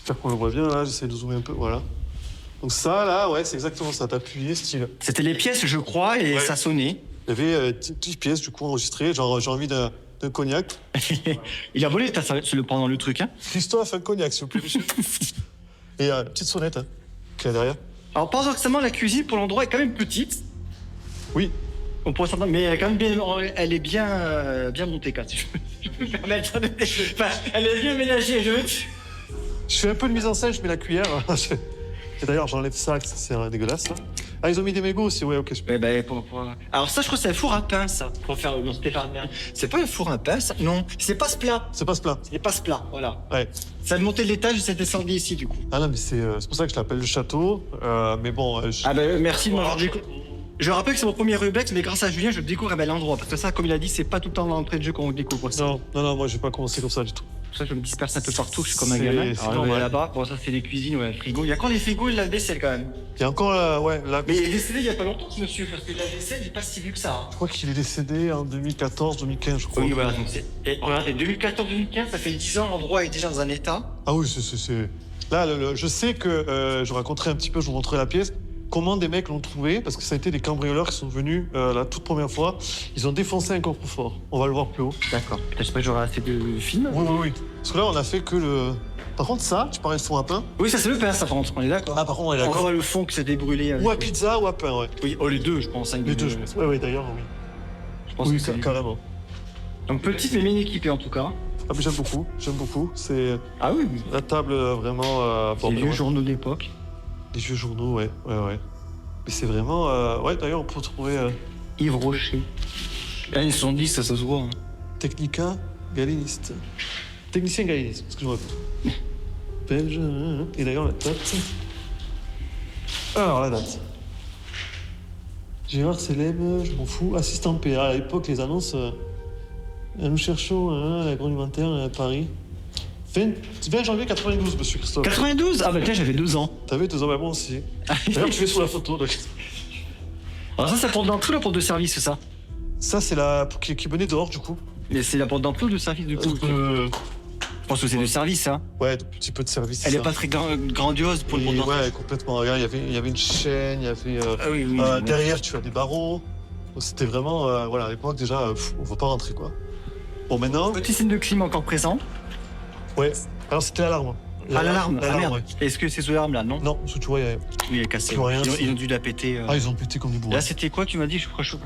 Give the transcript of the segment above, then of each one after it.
J'espère qu'on le voit bien, là. J'essaie de zoomer un peu, voilà. Donc ça, là, ouais, c'est exactement ça. T'as appuyé, style. C'était les pièces, je crois, et ça sonnait. Il y avait 10 pièces, du coup, enregistrées. Genre, j'ai envie d'un cognac. Il a volé pendant le truc, hein. Christophe, un cognac, s'il vous plaît, monsieur. Et une petite sonnette, hein, qu'il y a derrière. Alors, paradoxalement, la cuisine, pour l'endroit, est quand même petite. Oui. On pourrait s'entendre, mais elle est quand même bien, elle est bien montée, quand si je peux me permettre. Enfin, elle est bien ménagée, Je fais un peu de mise en scène, je mets la cuillère. Et d'ailleurs, j'enlève ça, c'est dégueulasse, là. Ah, ils ont mis des mégots aussi, ouais, ok, super. Alors ça, je crois que c'est un four à pain, ça, pour faire mon Stéphane. C'est pas un four à pain, ça? Non, c'est pas ce plat. C'est pas ce plat. C'est pas ce plat, voilà. Ouais. Ça a monté de l'étage et ça descendu ici, du coup. Ah non, mais c'est pour ça que je l'appelle le château. Mais bon... Ah ben, merci de m'avoir découvert. Je rappelle que c'est mon premier Rubex, mais grâce à Julien, je découvre un bel endroit. Parce que ça, comme il a dit, c'est pas tout le temps l'entrée de jeu qu'on découvre. Non, moi, j'ai pas commencé comme ça du tout. Pour ça, je me disperse un peu partout, je suis comme un gamin. Alors là-bas, bon, ça, c'est les cuisines, ouais, le frigo. Il y a quand les frigos et la vaisselle, quand même. Il y a encore, la... Mais il est décédé il y a pas longtemps, ce monsieur, parce que la vaisselle n'est pas si vieux que ça. Hein. Je crois qu'il est décédé en 2014, 2015, je crois. Oui, voilà, donc c'est... Et regardez, 2014-2015, ça fait 10 ans, l'endroit est déjà dans un état. Ah oui, c'est... Là, je sais que je raconterai un petit peu, je vous montrerai la pièce. Comment des mecs l'ont trouvé, parce que ça a été des cambrioleurs qui sont venus la toute première fois. Ils ont défoncé un coffre-fort. On va le voir plus haut. D'accord. Peut-être pas que j'aurai assez de films. Oui. Parce que là, on a fait que le... Par contre, ça, tu parlais de fond à pain. Oui, ça c'est le pain, ça, par contre, on est d'accord. Ah, par contre, on est On d'accord. voit le fond que c'est débrûlé. Ou à pizza ou à pain, ouais. Oui, les deux, je pense. Les deux, je pense. Ouais, d'ailleurs, oui. Je pense oui, que c'est carrément. Donc, petite mais bien équipée, en tout cas. Ah, mais j'aime beaucoup. C'est Ah oui. la table, vraiment... Les vieux journaux d'époque. Les vieux journaux, ouais. Mais c'est vraiment... Ouais, d'ailleurs, on peut trouver... Yves Rocher. Ah, ils se sont dit, ça se voit. Hein. Technica galiniste. Technicien galiniste, excuse-moi. Belge, et d'ailleurs, la date... Alors, la date. Gérard Célèbre, je m'en fous. Assistant PA, à l'époque, les annonces... nous cherchons l'agroalimentaire à Paris. 20 janvier 92, monsieur Christophe. 92? Ah bah tiens, j'avais 2 ans. T'avais 2 ans, bah moi aussi. D'ailleurs, tu fais sur la photo. Donc... Alors ça, c'est la porte d'entrée ou la porte de service, ça? Ça, c'est la... qui venait dehors, du coup. Mais c'est la porte d'entrée ou de service, du coup? Je pense que c'est du service, hein. Ouais, un petit peu de service. Elle est pas très grandiose pour le porte d'entrée. Ouais, complètement. Regarde, il y avait une chaîne, il y avait... oui. Derrière, tu as des barreaux. C'était vraiment... voilà, à l'époque, déjà, on va pas rentrer, quoi. Bon, maintenant... Petit signe de clim encore présent. Ouais. Alors, c'était l'alarme. Ah, l'alarme. Ah, merde. Ouais. Est-ce que c'est sous l'alarme, là, non? Non, parce que tu vois, il est cassé. Ils ont dû la péter. Ah, ils ont pété comme des bourrins. Là, c'était quoi, tu m'as dit?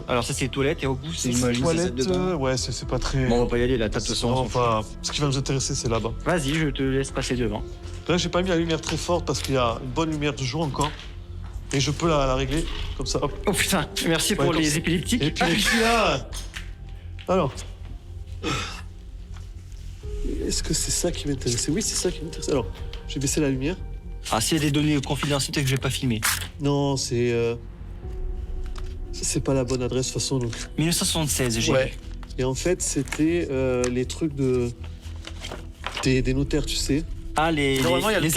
Alors, ça, c'est les toilettes, et au bout, c'est une toilette. Ouais, c'est pas très... Bon, on va pas y aller, la table de son. Enfin, ce qui va nous intéresser, c'est là-bas. Vas-y, je te laisse passer devant. Là, j'ai pas mis la lumière très forte parce qu'il y a une bonne lumière de jour encore. Et je peux la régler comme ça, hop. Oh putain, merci pour les épileptiques. Et puis là... Alors... Est-ce que c'est ça qui m'intéressait? Oui, c'est ça qui m'intéressait. Alors, je vais baisser la lumière. Ah, s'il y a des données confidentielles que je vais pas filmer. Non, c'est pas la bonne adresse de toute façon, donc... 1976, j'ai Ouais. Et en fait, c'était les trucs des notaires, tu sais. Ah, les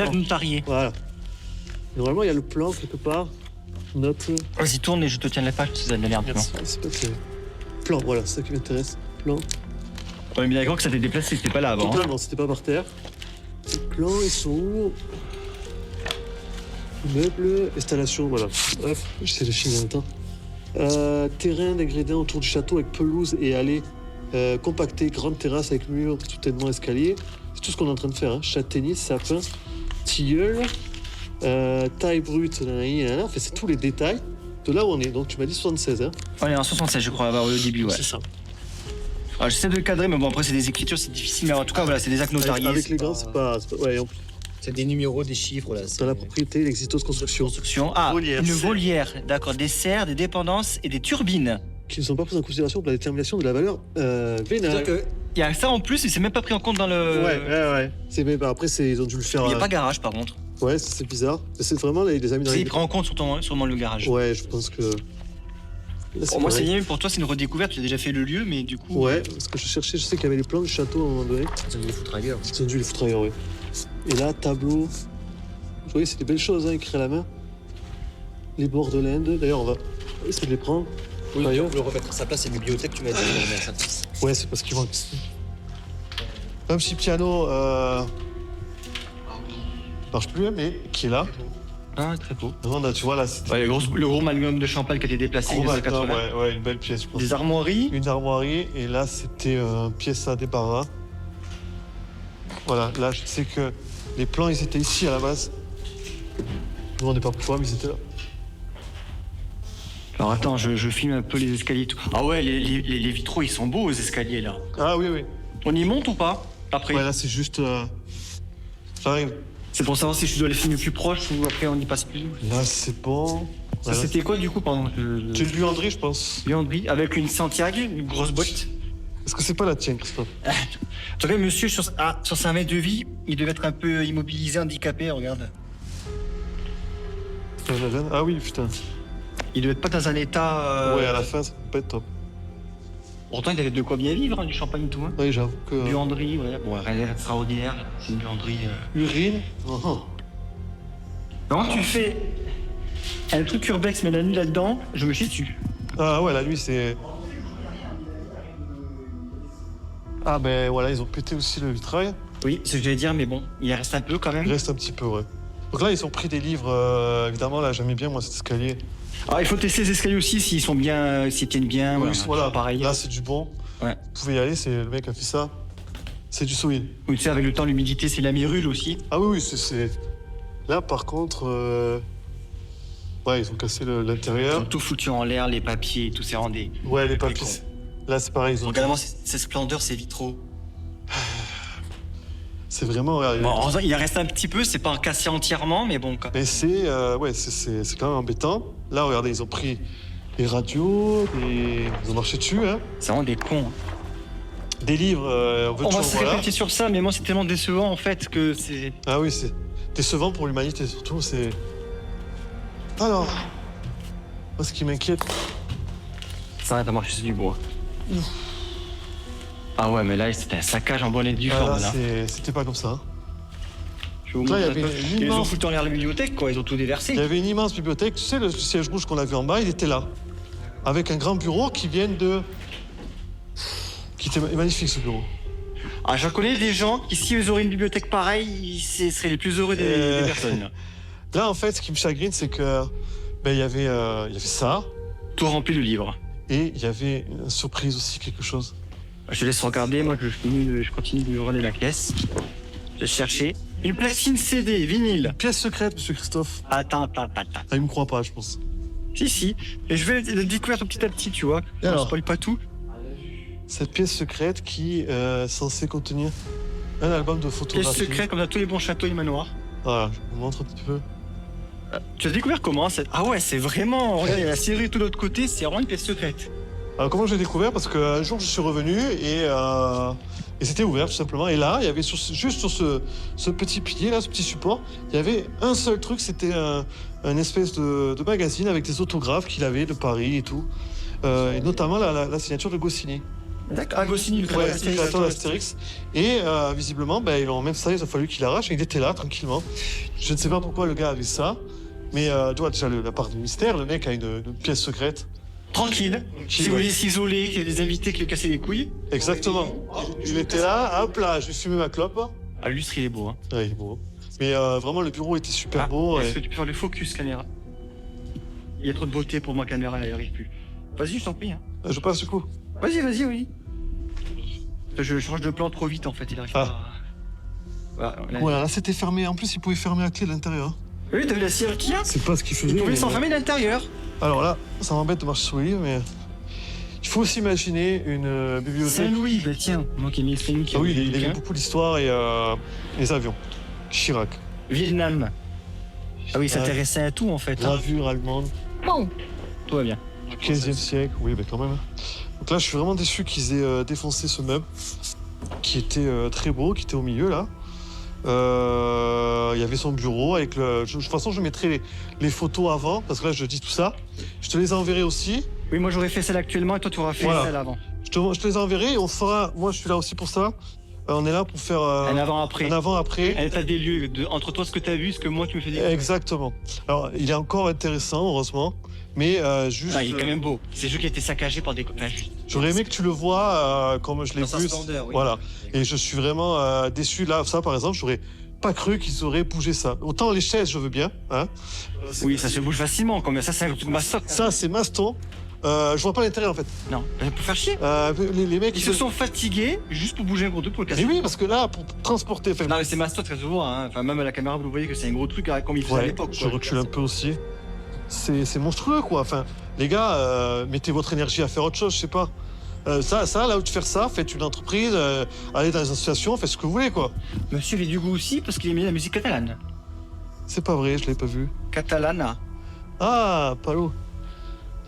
actes notariés. Voilà. Normalement, il y a le plan quelque part. Note... Vas-y, tourne et je te tiens la page, c'est de la merde. C'est pas terrible. Plan, voilà, c'est ça qui m'intéresse. Plan. Ouais, mais d'accord que ça t'est déplacé, c'était pas là avant. Non, c'était pas par terre. Les plans, ils sont où? Meubles, installation, voilà. Bref, j'essaie de filmer en même temps. Terrain d'ingrédients autour du château avec pelouse et allée compactée, grande terrasse avec mur, soutènement, escalier. C'est tout ce qu'on est en train de faire. Hein. Châtaignier, sapin, tilleul, taille brute, en fait, c'est tous les détails de là où on est. Donc tu m'as dit 76, hein? On est en 76, je crois, au début, ouais. C'est ça. Alors, j'essaie de le cadrer, mais bon, après, c'est des écritures, c'est difficile. Mais en tout cas, voilà, c'est des actes notariés. Avec les grands, c'est pas... Ouais, c'est des numéros, des chiffres, là. Dans la propriété, l'existence construction. Ah, volière, une volière, d'accord. Des serres, des dépendances et des turbines. Qui ne sont pas prises en considération pour la détermination de la valeur vénale. C'est-à-dire que... Il y a ça en plus, et c'est même pas pris en compte dans le... Ouais. Après, ils ont dû le faire... Il n'y a pas garage, par contre. Ouais, c'est bizarre. C'est vraiment les amis dans il prend en compte sûrement le garage. Ouais, je pense que... Là, moi, c'est mieux, pour toi, c'est une redécouverte. Tu as déjà fait le lieu, mais du coup... Ouais, parce que je cherchais, je sais qu'il y avait les plans du château à un moment donné. Ils ont dû les foutre ailleurs. Ils ont dû les foutre ailleurs, ouais. Et là, tableau... Vous voyez, c'est des belles choses, hein, écrire à la main. Les bords de l'Inde. D'ailleurs, on va essayer de les prendre. Oui, on peut le remettre à sa place, c'est une bibliothèque, tu m'as dit, on le remet à sa place. Ouais, c'est parce qu'ils vont... Un petit piano... marche plus, hein, mais qui est là. Ah, très beau. Vraiment, là, tu vois, là, c'est Ouais, le gros magnum de champagne qui a été déplacé. gros il y a magnum, 80. ouais, une belle pièce, je pense. Des armoiries. Une armoirie, et là, c'était une pièce à débarras. Voilà, là, je sais que les plans, ils étaient ici à la base. Je ne me demandais pas pourquoi, mais ils étaient là. Alors attends, je filme un peu les escaliers et tout. Ah ouais, les vitraux, ils sont beaux, les escaliers, là. Ah oui, oui. On y monte ou pas après? Ouais, là, c'est juste. J'arrive. C'est pour savoir si je dois les filmer plus proche ou après on y passe plus. Là, c'est bon. Ça, Voilà. c'était quoi du coup, pardon? C'est une buanderie, je pense. Vianderie avec une Santiago, une grosse boîte. Est-ce que c'est pas la tienne, Christophe? En tout cas, monsieur, sur sa main de vie, il devait être un peu immobilisé, handicapé, regarde. Ah oui, putain. Il devait être pas dans un état. Ouais, à la fin, ça peut pas être top. Pourtant, il avait de quoi bien vivre, hein, du champagne et tout. Hein. Oui, j'avoue que. Buanderie, ouais. Bon, rien d'extraordinaire. C'est une buanderie. Urine. Oh. Comment tu fais un truc urbex, mais la nuit là-dedans, je me chie dessus. Ah ouais, la nuit, c'est. Ah ben voilà, ils ont pété aussi le vitrail. Oui, c'est ce que j'allais dire, mais bon, il reste un peu quand même. Il reste un petit peu, ouais. Donc là, ils ont pris des livres, évidemment, là, j'aimais bien, moi, cet escalier. Alors, il faut tester les escaliers aussi, s'ils sont bien, s'ils tiennent bien. Oui, voilà, pareil. là, c'est du bon. Ouais. Vous pouvez y aller, c'est le mec qui a fait ça. C'est du solide. Oui, tu sais, avec le temps, l'humidité, c'est la mirule aussi. Ah oui, oui, c'est... Là, par contre... Ouais, ils ont cassé Ils ont l'intérieur. tout foutu en l'air, les papiers, tout s'est rendu. Ouais, les papiers. cons. Là, c'est pareil, ils ont... Regarde-moi ces splendeurs, ces vitraux. C'est vraiment... Ouais, Bon, heureusement, il en reste un petit peu, c'est pas cassé entièrement, mais bon, quoi. mais c'est... ouais, c'est quand même embêtant. Là, regardez, ils ont pris des radios, ils ont marché dessus, hein. C'est vraiment des cons. Des livres, on veut On va toujours, se voilà. répéter sur ça, mais moi, c'est tellement décevant, en fait, que c'est... Ah oui, c'est décevant pour l'humanité, surtout, c'est... Alors... Moi, ce qui m'inquiète... Ça arrête à marcher sur du bois. Ah ouais, mais là, c'était un saccage en bonne et due Ah, forme, là, là. c'était pas comme ça. Je vais vous Là, il y montrer avait un peu. une Ils ont immense- foutu en l'air la bibliothèque, quoi, ils ont tout déversé. Il y avait une immense bibliothèque. Tu sais, le siège rouge qu'on a vu en bas, il était là. Avec un grand bureau qui vient de... Qui était magnifique, ce bureau. Ah, j'en connais des gens qui, si ils auraient une bibliothèque pareille, ce seraient les plus heureux des personnes. Là, en fait, ce qui me chagrine, c'est que... Ben, il y avait ça. Tout rempli de livres. Et il y avait une surprise aussi, quelque chose. Je te laisse regarder, moi je continue de regarder la pièce. Je vais chercher. Une platine CD, vinyle. Pièce secrète, monsieur Christophe. Attends. Ah, il me croit pas, je pense. Si. Et je vais le découvrir petit à petit, tu vois. Et alors Je spoil pas tout. Cette pièce secrète qui est censée contenir un album de Pièce photographie. secrète comme dans tous les bons châteaux et manoirs. Voilà, je vous montre un petit peu. Tu as découvert comment cette... Ah ouais, c'est vraiment... Regarde, il y a la série tout de l'autre côté, c'est vraiment une pièce secrète. Alors, comment je l'ai découvert? Parce qu'un jour, je suis revenu et c'était ouvert, tout simplement. Et là, il y avait juste sur ce petit pilier, là, ce petit support, il y avait un seul truc, c'était un espèce de magazine avec des autographes qu'il avait de Paris et tout. Et notamment la signature de Goscinny. D'accord. Ah, Goscinny, le Ouais, créateur créateur d'Astérix. Et visiblement, ben, même ça, il a fallu qu'il arrache. Et il était là, tranquillement. Je ne sais pas pourquoi le gars avait ça. Mais tu vois, déjà, la part du mystère, le mec a une pièce secrète. Tranquille. Si vous voulez s'isoler, qu'il y a des invités qui lui cassaient les couilles. Exactement. Il était là, hop là, je vais fumer ma clope. Ah, l'illustre, il est beau, hein. Ouais, il est beau. Mais vraiment, le bureau était super beau. Est-ce que Et... tu peux faire le focus, caméra? Il y a trop de beauté pour moi, caméra, elle n'y arrive plus. Vas-y, je t'en prie. Hein. Je passe du coup. Vas-y, oui. Je change de plan trop vite, en fait, il arrive pas. Voilà, Voilà, là, c'était fermé. En plus, il pouvait fermer la clé de l'intérieur. Oui, t'as vu la serrure qu'il y a? C'est pas ce qu'il faisait. Il pouvait mais- s'enfermer de l'intérieur. Alors là, ça m'embête de marcher sur les livres, mais... Il faut aussi imaginer une bibliothèque... Saint-Louis, bah tiens, moi qui ai mis Saint-Louis qui Ah a oui, mis il le aimait bouquin. beaucoup l'histoire et les avions. Chirac. Vietnam. Ah oui, il s'intéressait à tout en fait. Gravure allemande Bon. Tout va bien. du 15e siècle. Oui, ben quand même. Donc là, je suis vraiment déçu qu'ils aient défoncé ce meuble qui était très beau, qui était au milieu là. Il y avait son bureau avec le... De toute façon, je mettrai les photos avant parce que là, je dis tout ça. Je te les enverrai aussi. Oui, moi j'aurais fait celle actuellement et toi tu auras fait Voilà. celle avant. Je te les enverrai et on fera... Moi, je suis là aussi pour ça. On est là pour faire Un avant-après. un avant-après. Un état des lieux entre toi ce que t'as vu, ce que moi tu me fais découvrir. Exactement. Alors, il est encore intéressant, heureusement. Mais juste... Ah, il est quand même beau. C'est juste qui a été saccagé par des copains. J'aurais aimé que tu le vois comme je l'ai Dans sa vu. splendeur, oui. Voilà. Et je suis vraiment déçu. Là, ça, par exemple, j'aurais pas cru qu'ils auraient bougé ça. Autant les chaises, je veux bien. Hein. Oui, ça se bouge facilement, comme ça, c'est un truc mastoc. Ça, c'est Maston. Je vois pas l'intérêt en fait. Non, pour faire chier. Les mecs, Ils se sont fatigués juste pour bouger un gros truc pour le Mais casser. oui, parce que là, pour transporter. Enfin, Non, mais c'est mastoc très souvent, hein. Enfin, même à la caméra, vous voyez que c'est un gros truc comme il faisait à ouais, l'époque. je quoi. recule un peu aussi. C'est monstrueux quoi. Enfin, les gars, mettez votre énergie à faire autre chose, je sais pas. Ça, là où de faire ça, faites une entreprise, allez dans les associations, faites ce que vous voulez quoi. Monsieur, il est du goût aussi parce qu'il aimait la musique catalane. C'est pas vrai, je l'ai pas vu. Catalana. Ah, Palo.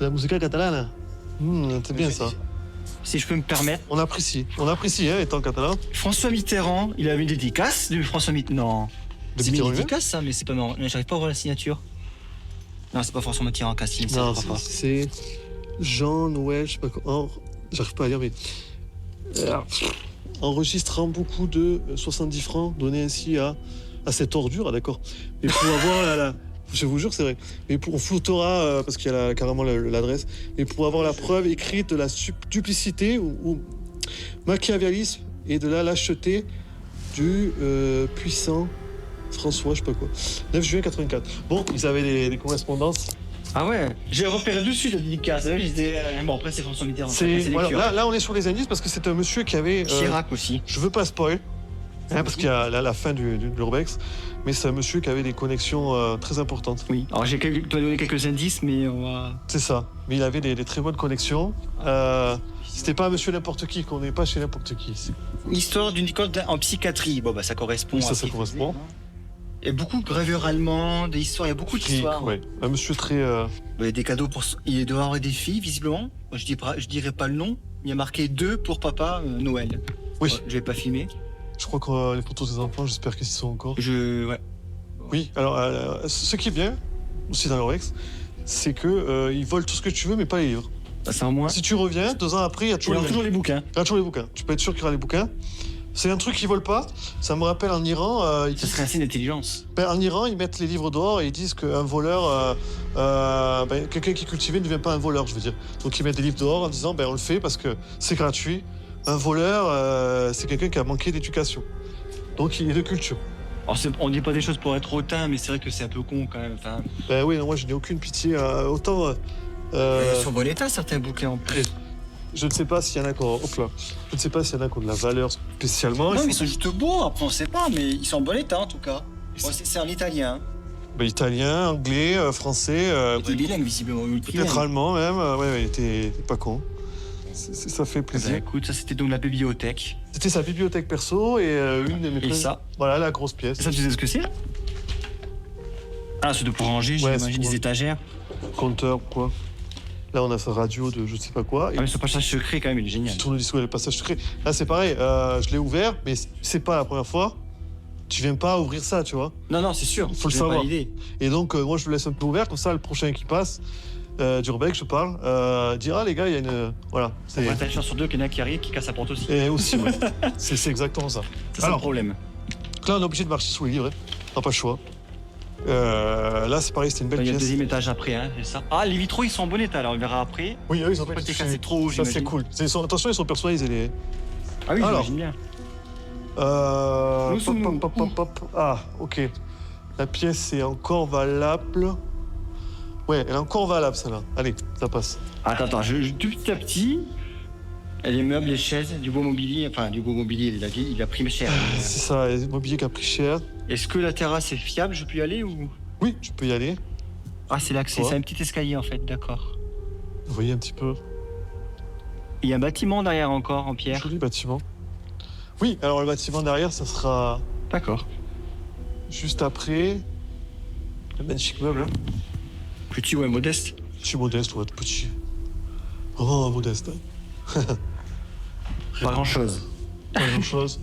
De la musique catalane. C'est bien ça. Si je peux me permettre. On apprécie, hein, étant catalan. François Mitterrand, il avait une dédicace de François Mitterrand. Non. De C'est une Mitterrand dédicace, ça, mais c'est pas marrant. J'arrive pas à voir la signature. Non, c'est pas François Mitterrand qui a signé ça, Non, je crois pas. c'est Jean-Noël, je sais pas quoi. J'arrive pas à lire, mais. Enregistrant beaucoup de 70 francs donnés ainsi à cette ordure, d'accord. Mais pour avoir je vous jure, c'est vrai. Mais on floutera, parce qu'il y a carrément l'adresse, mais pour avoir la preuve écrite de la duplicité ou machiavélisme et de la lâcheté du puissant François, je sais pas quoi. 9 juin 84. Bon, ils avaient des correspondances. Ah ouais, j'ai repéré dessus la dédicace. Bon, après, c'est François Mitterrand. Après, c'est les Voilà, cures. là, on est sur les indices parce que c'est un monsieur qui avait. Chirac aussi. Je veux pas spoil, parce qu'il y a la fin de l'Urbex, mais c'est un monsieur qui avait des connexions très importantes. Oui. Alors, j'ai donné quelques indices, mais on va. C'est ça. Mais il avait des très bonnes connexions. C'était pas un monsieur n'importe qui, qu'on n'est pas chez n'importe qui ici. Histoire d'une école en psychiatrie. Bon, bah, ça correspond Oui, à. ça correspond. Il y a beaucoup de gravures allemandes, des histoires, il y a beaucoup d'histoires. Ouais. Un monsieur très. Il y a des cadeaux pour. Il doit y avoir des filles, visiblement. Moi, je dirais pas le nom. Il y a marqué 2 pour papa, Noël. Oui. Ouais, je vais pas filmer. Je crois que les photos des enfants, j'espère qu'ils y sont encore. Ouais. Oui, alors, ce qui est bien, aussi dans l'Urbex, c'est que ils volent tout ce que tu veux, mais pas les livres. Ça, c'est en moins. Si tu reviens, 2 ans après, il y a Il y toujours a les toujours les bouquins. Il y a toujours les bouquins. Tu peux être sûr qu'il y aura les bouquins. C'est un truc qu'ils volent pas. Ça me rappelle en Iran. Ça serait un signe d'intelligence. En Iran, ils mettent les livres dehors et ils disent qu'un voleur, quelqu'un qui est cultivé ne devient pas un voleur, je veux dire. Donc ils mettent des livres dehors en disant, on le fait parce que c'est gratuit. Un voleur, c'est quelqu'un qui a manqué d'éducation. Donc il est de culture. Alors, on dit pas des choses pour être hautain, mais c'est vrai que c'est un peu con quand même. Enfin, Oui, non, moi je n'ai aucune pitié. Autant. ils sont en bon état, certains bouquins en plus. Je ne sais pas s'il y en a qui ont. Hop là. Je ne sais pas s'il y en a qui ont de la valeur spécialement. Non, mais ils sont juste beaux, après on sait pas, mais ils sont en bon état en tout cas. Bon, c'est en italien. Italien, anglais, français. Il est bilingue visiblement. Peut-être allemand même. Ouais, t'es pas con. Ça fait plaisir. Bah, écoute, ça c'était donc la bibliothèque. C'était sa bibliothèque perso et une de mes Et ça. Voilà la grosse pièce. Ça, tu sais ce que c'est? Ah, c'est de pour ranger, Ouais, j'imagine, c'est des pour- étagères. Compteur, quoi. Là, on a sa radio de je sais pas quoi. Ah, mais ce passage secret, quand même, il est génial. Tu tournes le disque, le passage secret. Là, c'est pareil. Je l'ai ouvert, mais c'est pas la première fois. Tu viens pas ouvrir ça, tu vois. Non, c'est sûr. Faut le j'ai pas savoir. l'idée. Et donc, moi, je le laisse un peu ouvert. Comme ça, le prochain qui passe, d'Urbex, je parle, dira, les gars, il y a une. Voilà. Après, t'as une chance sur 2 qu'il y en a qui arrive qui casse la porte aussi. Et aussi, ouais. c'est exactement ça. Ça, c'est le Alors, problème. là, on est obligé de marcher sous les livres. On n'a pas le choix. Là, c'est pareil, c'était une belle Il y a le pièce. deuxième étage après, hein, c'est ça. Ah, les vitraux, ils sont en bon état, alors on verra après. Oui, ils ont pas Pas été été cassés trop haut, Ça, c'est j'imagine. cool. Attention, ils sont personnalisés, les. Ah oui, Alors. j'imagine bien. Pop, Nous sommes pop, pop, pop, pop. Ah, ok. La pièce est encore valable. Ouais, elle est encore valable, celle-là. Allez, ça passe. Attends, tout petit à petit, les meubles, les chaises, du beau mobilier, il a pris cher. C'est ça, l'immobilier qui a pris cher. Est-ce que la terrasse est fiable, je peux y aller ou... Oui, tu peux y aller. Ah, c'est l'accès, Ouais. c'est un petit escalier en fait, d'accord. Vous voyez un petit peu. Il y a un bâtiment derrière encore en pierre. Joli bâtiment. Oui, alors le bâtiment derrière, ça sera D'accord. juste après. Le magnifique meuble. Hein. Petit ou modeste. Petit modeste, ouais, petit. Vraiment modeste. Hein. Pas grand chose. Pas grand-chose.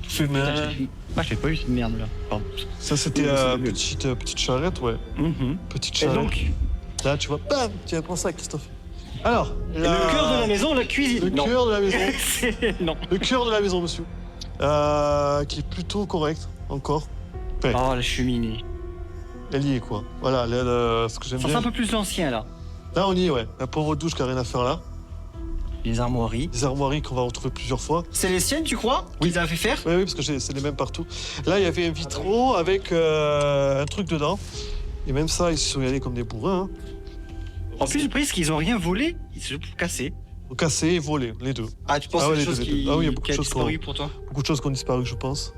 Fait main. Ah, j'ai pas eu cette merde là. Pardon. Ça, c'était petite charrette, ouais. Petite Et charrette. donc, Là, tu vois, bam, tiens, prends ça, Christophe. Alors, le cœur de la maison, la cuisine. Le Non. cœur de la maison. Non. Le cœur de la maison, monsieur. Qui est plutôt correct, encore. Ouais, Oh, la cheminée. elle y est, quoi. Voilà, ce que j'aime Ça sent bien. un peu plus l'ancien là. Là, on y est, ouais. La pauvre douche qui a rien à faire là. Les armoiries. Des armoiries qu'on va retrouver plusieurs fois. C'est les siennes, tu crois? Oui. Qu'ils avaient fait faire? Oui, parce que c'est les mêmes partout. Là, il y avait un vitraux avec un truc dedans. Et même ça, ils se sont y allés comme des bourrins. Hein. En plus, je pense qu'ils ont rien volé, ils se sont cassés. Cassé et volé, les deux. Ah, tu penses Ah que ouais, c'est des les choses deux, les deux. Ah oui, il y a beaucoup qui de a choses disparu pour toi? Beaucoup de choses qui ont disparu, je pense.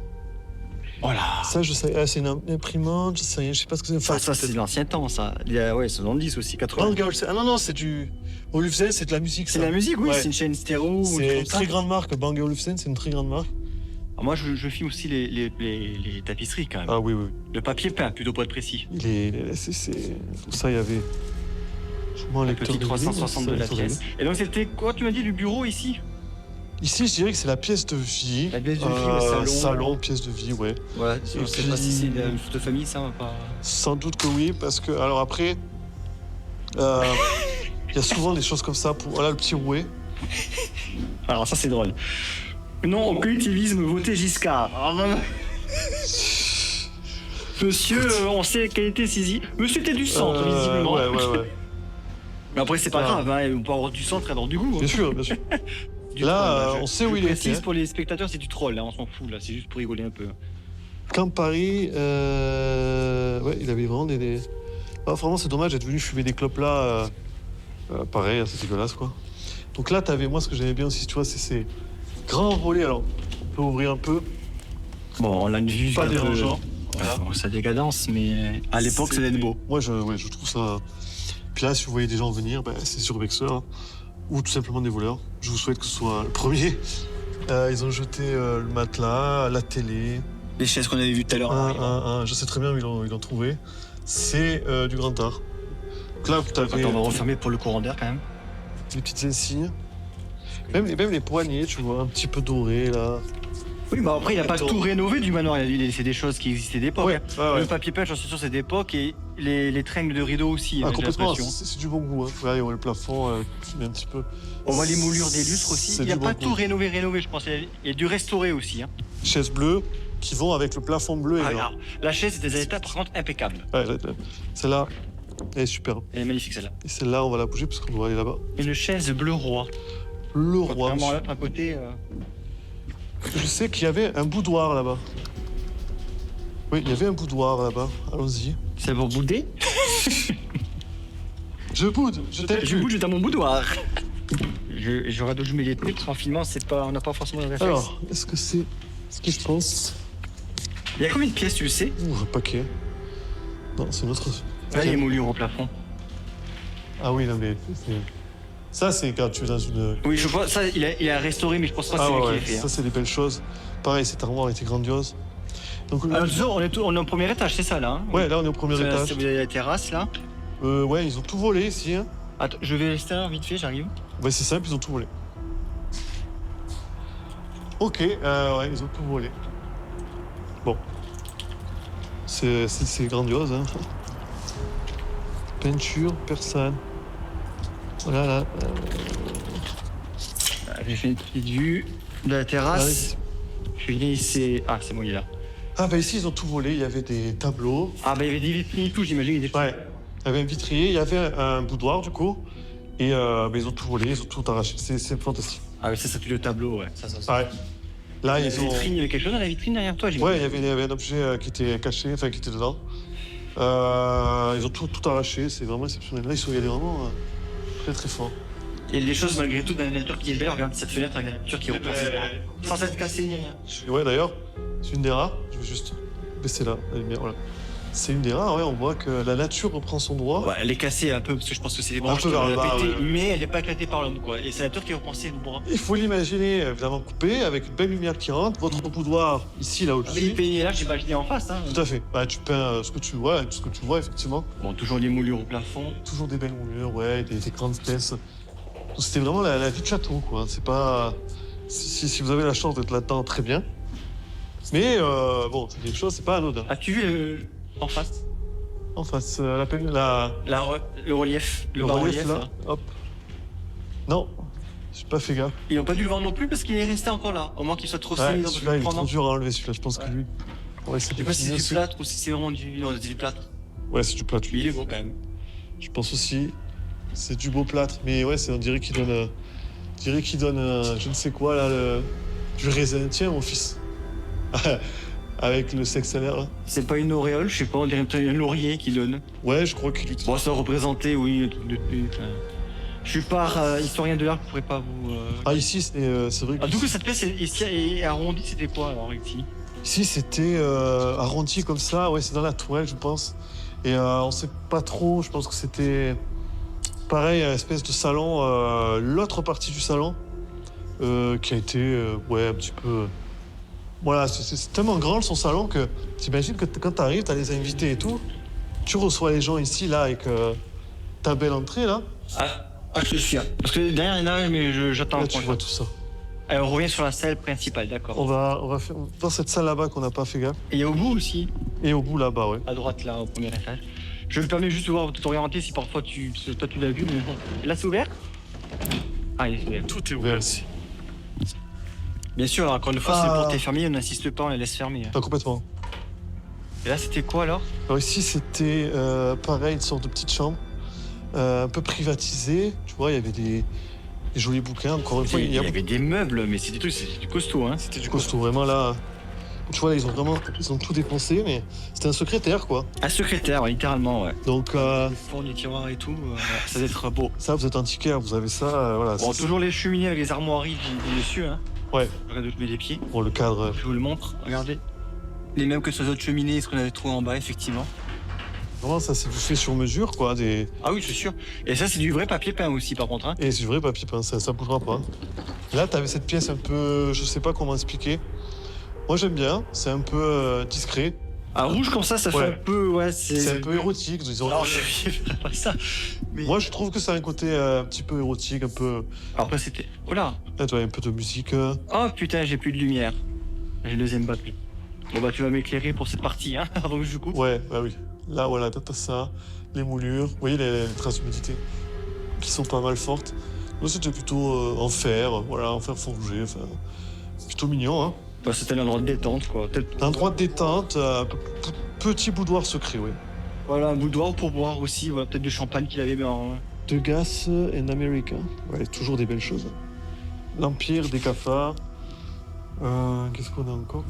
Voilà. Ça, je sais. Ah, c'est une imprimante, je sais rien, je sais pas ce que c'est. Ça, c'est de l'ancien temps, ça. Il y a, ouais, 70 aussi, 80. Bang Olufsen. Ah non, c'est du. Olufsen, c'est de la musique, ça. C'est de la musique, oui, Ouais. c'est une chaîne stéréo. ou C'est des une trucs comme très ça. grande marque. Bang Olufsen, c'est une très grande marque. Ah, moi, je filme aussi les tapisseries, quand même. Ah oui, oui. Le papier peint, plutôt pour être précis. Tout ça, il y avait. Sûrement un Le lecteur petit de 360 de vinyle, la ça, pièce. Et donc, c'était quoi, tu m'as dit, du bureau ici? Ici, je dirais que c'est la pièce de vie. La pièce de vie, le salon. Salon, pièce de vie, ouais. Voilà, je Et sais pas puis- si c'est une photo de famille, ça, on va pas. Sans doute que oui, parce que. Alors après. Il y a souvent des choses comme ça. Voilà le petit rouet. Alors, ça, c'est drôle. Non, au collectivisme, votez Giscard. Ah, non. Monsieur, on sait quelle était saisie. Monsieur était du centre, visiblement. Ouais. Mais après, c'est pas Ah. grave, hein, on peut avoir du centre et avoir du goût. Bien sûr, bien sûr. Du Là, troll, on sait où il je est, précise hein. pour les spectateurs, c'est du troll, là, on s'en fout, là, c'est juste pour rigoler un peu. Camp Paris, ouais, il avait vraiment des. Ah, vraiment, c'est dommage d'être venu fumer des clopes là. Pareil, c'est dégueulasse, quoi. Donc là, t'avais, moi, ce que j'aimais bien aussi, tu vois, c'est ces grands volets. Alors, on peut ouvrir un peu, Bon, on a une vue pas un peu- dérangeant. Ouais, bon, ça décadence, mais à l'époque, ça devait être beau. Moi, je trouve ça. Puis là, si vous voyez des gens venir, ben, c'est Surbexer, hein, ou tout simplement des voleurs. Je vous souhaite que ce soit le premier. Ils ont jeté le matelas, la télé. Les chaises qu'on avait vues tout à l'heure. Je sais très bien où ils l'ont trouvé. C'est du grand art. Donc là, vous avez Attends, on va refermer pour le courant d'air, quand même. les petites insignes. Même les poignées, tu vois, un petit peu dorées, là. Oui, bah après, il a pas Attends. tout rénové du manoir, il a laissé des choses qui existaient d'époque. Ouais, hein. ouais, ouais. Le papier peint, j'en suis sûr, c'est d'époque, et les tringles de rideaux aussi, Ah, hein, j'ai complètement, l'impression. c'est du bon goût. Hein. Regardez, on voit le plafond, mais un petit peu. On voit les moulures des lustres aussi. C'est Il n'y a du pas bon tout goût. rénové, je pense. Il y a du restauré aussi. Hein. Chaises bleues qui vont avec le plafond bleu. Et Ah, blanc. alors, la chaise est des états par contre impeccables. Ouais, celle-là, elle est superbe. Elle est magnifique celle-là. Et celle-là, on va la bouger parce qu'on doit aller là-bas. Une chaise bleu roi. Le roi. Vraiment monsieur. à côté. Je sais qu'il y avait un boudoir là-bas. Oui, il y avait un boudoir là-bas. Allons-y. C'est pour bouder. Je boude, je t'ai Je vu. bouge dans mon boudoir. J'aurais dû jouer les trucs tranquillement, c'est pas, on n'a pas forcément le réflexe. Alors, est-ce que c'est ce que je pense? Il y a combien de pièces, tu le sais? Ouh, un paquet. Non, c'est notre. Là, les moulures au plafond. Ah oui, non, mais. Ça, c'est quand tu es dans une. Oui, je vois, ça, il a restauré, mais je pense pas que Ah c'est lui ouais, qui ouais, l'a fait. ça, c'est des belles choses. Pareil, cette armoire était grandiose. Donc, Alors, disons, on est au premier étage, c'est ça, là hein ouais, là, on est au premier C'est- étage. c'est- Vous avez la terrasse, là. Ouais, ils ont tout volé ici. Hein. Attends, je vais à l'extérieur vite fait, j'arrive. Ouais, c'est simple, ils ont tout volé. Ok, ouais, ils ont tout volé. Bon. C'est grandiose, hein. Peinture, personne. Voilà, là. J'ai fait une petite vue de la terrasse. Je suis venu ici. Ah, c'est bon, il est là. Ah, bah ici, ils ont tout volé. Il y avait des tableaux. Ah, bah il y avait des vitrines et tout, j'imagine. Il y a des Ouais. Il y avait un vitrier, il y avait un boudoir, du coup. Et bah, ils ont tout volé, ils ont tout arraché. C'est fantastique. Ah, mais ça pue le tableau, ouais. Ça. Ouais. Là, Il y ils avait une ont. vitrine, il y avait quelque chose dans la vitrine derrière toi, Ouais, j'imagine. il y avait un objet qui était caché, enfin qui était dedans. Ils ont tout arraché, c'est vraiment exceptionnel. Là, ils sont y allés vraiment très très fort. Et les choses, malgré tout, dans la nature qui est belle, regarde cette fenêtre avec la nature qui reprend. Sans être cassée ni rien. Ouais, d'ailleurs, c'est une des rares. Je vais juste baisser là, la lumière, voilà. C'est une des rares, ouais, on voit que la nature reprend son droit. Ouais, elle est cassée un peu, parce que je pense que c'est les branches peu qui vers vont le la bas, péter, ouais. mais elle n'est pas éclatée par l'homme, quoi. Et c'est la nature qui reprend ses bras. Il faut l'imaginer évidemment coupé, avec une belle lumière qui rentre, votre boudoir ici, là où je Ah, mais les suis. pays là, j'ai imaginé en face, hein. Tout à fait. Bah, tu peins ce que tu vois, tout ce que tu vois, effectivement. Bon, toujours les moulures au plafond. Toujours des belles moulures, ouais, des grandes pièces. C'était vraiment la vie de château, quoi. C'est pas. Si vous avez la chance d'être là-dedans, très bien. Mais bon, c'est quelque chose, c'est pas anodin. As-tu vu en face En face, le relief, le relief, bas-relief, là, là. hop. Non, j'ai pas fait gaffe. Ils n'ont pas dû le vendre non plus parce qu'il est resté encore là. Au moins qu'il soit trop Ouais, solide, on peut celui-là, le il est prendre. trop dur à enlever, celui-là. Je pense que Ouais. lui. Ouais, c'est Je sais pas si c'est du aussi. plâtre ou si c'est vraiment du. Non, c'est du plâtre. Ouais, c'est du plâtre. Mais il est beau quand même. Je pense aussi. C'est du beau plâtre. Mais ouais, on dirait qu'il donne. Je dirais qu'il donne, je ne sais quoi, là, du raisin. Tiens, mon fils. Avec le sextaner, là. C'est pas une auréole, je sais pas, on dirait peut-être un laurier qui donne. Ouais, je crois qu'il utilise. Bon, ça représentait, oui. Je suis pas historien de l'art, je pourrais pas vous. Ah, ici, c'est vrai que. Ah, du coup, cette pièce ici est arrondie, c'était quoi alors ici? Ici, c'était arrondi comme ça. Ouais, c'est dans la tourelle, je pense. Et on sait pas trop. Je pense que c'était pareil, une espèce de salon. L'autre partie du salon qui a été, ouais, un petit peu. Voilà, c'est tellement grand son salon que t'imagines que quand t'arrives, t'as les invités et tout. Tu reçois les gens ici, là, avec ta belle entrée, là. Ah, je suis sûr. Parce que derrière, il y en a, mais j'attends Là, un tu point. vois tout ça. Alors, on revient sur la salle principale, d'accord. On va faire dans cette salle là-bas qu'on n'a pas fait gaffe. Et il y a au bout aussi, Et au bout là-bas, ouais. à droite, là, au premier étage. Je me permets juste de voir, de t'orienter si parfois toi tu l'as vu, mais bon. Là, c'est ouvert? Ah, il est ouvert. Tout est ouvert ici. Bien sûr, alors, encore une fois, c'est les portes fermées, on n'insiste pas, on les laisse fermer. Pas complètement. Et là, c'était quoi alors? Alors ici, c'était pareil, une sorte de petite chambre, un peu privatisée. Tu vois, il y avait des jolis bouquins. Encore une fois, Il y avait des meubles, mais c'était du costaud, hein. c'était du costaud. Vraiment là, tu vois, ils ont tout dépensé, mais c'était un secrétaire, quoi. Un secrétaire, ouais, littéralement, ouais. Donc Le fond des tiroirs et tout, ça doit être beau. ça, vous êtes antiquaire, vous avez ça, voilà. Bon, c'est- toujours les cheminées avec les armoiries du dessus, hein. Ouais. Regardez où je mets les pieds. Bon, le cadre. Je vous le montre, regardez. Les mêmes que sur les autres cheminées, ce qu'on avait trouvé en bas, effectivement. Vraiment, ça c'est fait sur mesure, quoi. Ah oui, c'est sûr. Et ça, c'est du vrai papier peint aussi, par contre, hein. Et c'est du vrai papier peint, ça bougera pas. Là, t'avais cette pièce un peu, je sais pas comment expliquer. Moi, j'aime bien. C'est un peu discret. Ah, rouge comme ça fait Ouais. un peu, ouais, C'est un peu érotique. Ils ont- Alors, je ferais pas ça. Mais... Moi, je trouve que ça a un côté un petit peu érotique, un peu. Alors, après, c'était. Oh là. Là, tu vois, un peu de musique. Oh putain, j'ai plus de lumière. J'ai le deuxième batterie. Bon, bah, tu vas m'éclairer pour cette partie, hein, avant que je coupe. Ouais, bah oui. Là, voilà, t'as ça, les moulures. Vous voyez les traces d'humidité qui sont pas mal fortes. Là, c'était plutôt en fer, voilà, en fer forgé. Enfin, plutôt mignon, hein. Bah, c'était un endroit de détente, quoi. Un endroit de détente, petit boudoir secret, oui. Voilà, un boudoir pour boire aussi, voilà, peut-être du champagne qu'il avait, mais en... De Gas in America. Ouais, toujours des belles choses. L'Empire des cafards. Qu'est-ce qu'on a encore?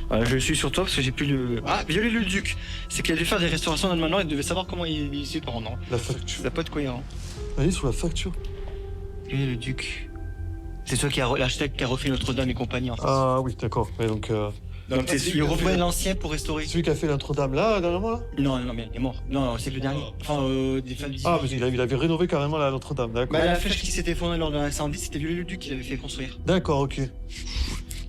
Voilà, je suis sur toi parce que j'ai plus le... Ah, Viollet-le-Duc. C'est qu'il a dû faire des restaurations dans le manoir, il devait savoir comment il s'y prendre. Hein. La facture. Ça n'a pas de cohérent. Allez sur la facture. Viollet-le-Duc. C'est toi qui a l'architecte qui a refait Notre-Dame et compagnie, en fait. Ah oui, d'accord. Ouais, donc, Donc, il reprend l'ancien pour restaurer. celui qui a fait Notre-Dame là, dernièrement là? Non, non, mais il est mort. Non, c'est le dernier. Enfin, des fins de Ah, mais il avait rénové carrément la Notre-Dame, d'accord. Bah, la flèche qui s'était effondrée lors de l'incendie, c'était Viollet-le-Duc qui l'avait fait construire. D'accord, ok.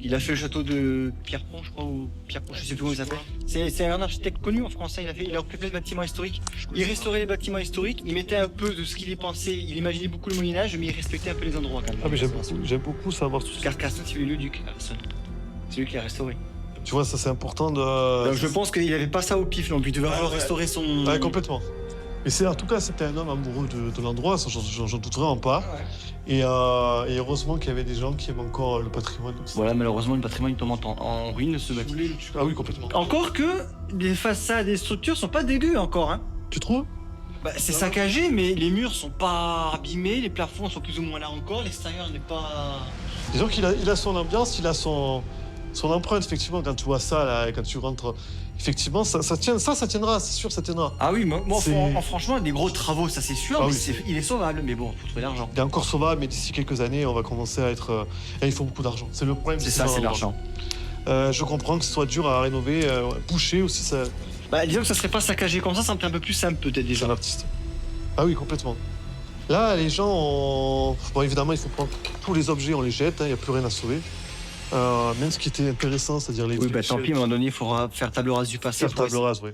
Il a fait le château de Pierrepont, je crois, ou Pierrepont, je sais plus comment il s'appelle. C'est un architecte connu en France, hein, il a occupé le bâtiment historique. Il restaurait les bâtiments historiques, il mettait un peu de ce qu'il y pensait, il imaginait beaucoup le Moyen-Âge, mais il respectait un peu les endroits quand même. Ah, mais j'aime beaucoup savoir tout ça. Carcassonne, c'est Viollet-le-Duc, Carcassonne. C'est lui qui l'a restauré. Tu vois, ça c'est important de. Donc je pense qu'il avait pas ça au pif non plus, il devait avoir restauré son... Ouais, complètement. Mais c'est en tout cas, c'était un homme amoureux de l'endroit, ça, j'en doute vraiment pas. Et heureusement qu'il y avait des gens qui aiment encore le patrimoine. Voilà, malheureusement, le patrimoine tombe en ruine, ce bâtiment. Ah oui, complètement. Encore que les façades des structures sont pas dégueu encore, hein. Tu trouves? Bah, c'est saccagé, mais les murs sont pas abîmés, les plafonds sont plus ou moins là encore, l'extérieur n'est pas... Disons qu'il a son ambiance, il a son empreinte, effectivement, quand tu vois ça, là, quand tu rentres. Effectivement, ça tiendra, c'est sûr, ça tiendra. Ah oui, moi C'est- franchement, des gros travaux, ça c'est sûr, Ah mais oui. il est sauvable, mais bon, faut trouver l'argent. Il est encore sauvable, mais d'ici quelques années, on va commencer à être. Et il faut beaucoup d'argent. C'est le problème. C'est ça, c'est l'argent. Je comprends que ce soit dur à rénover. Boucher aussi, ça. Bah, disons que ça serait pas saccagé comme ça me fait un peu plus simple peut-être C'est déjà. un artiste. Ah oui, complètement. Là, les gens, bon, évidemment, il faut prendre tous les objets, on les jette, il n'y a plus rien à sauver. Même ce qui était intéressant, c'est-à-dire les. Oui, bah tant pis, à un moment donné, il faudra faire table rase du passé. Faire table rase, oui.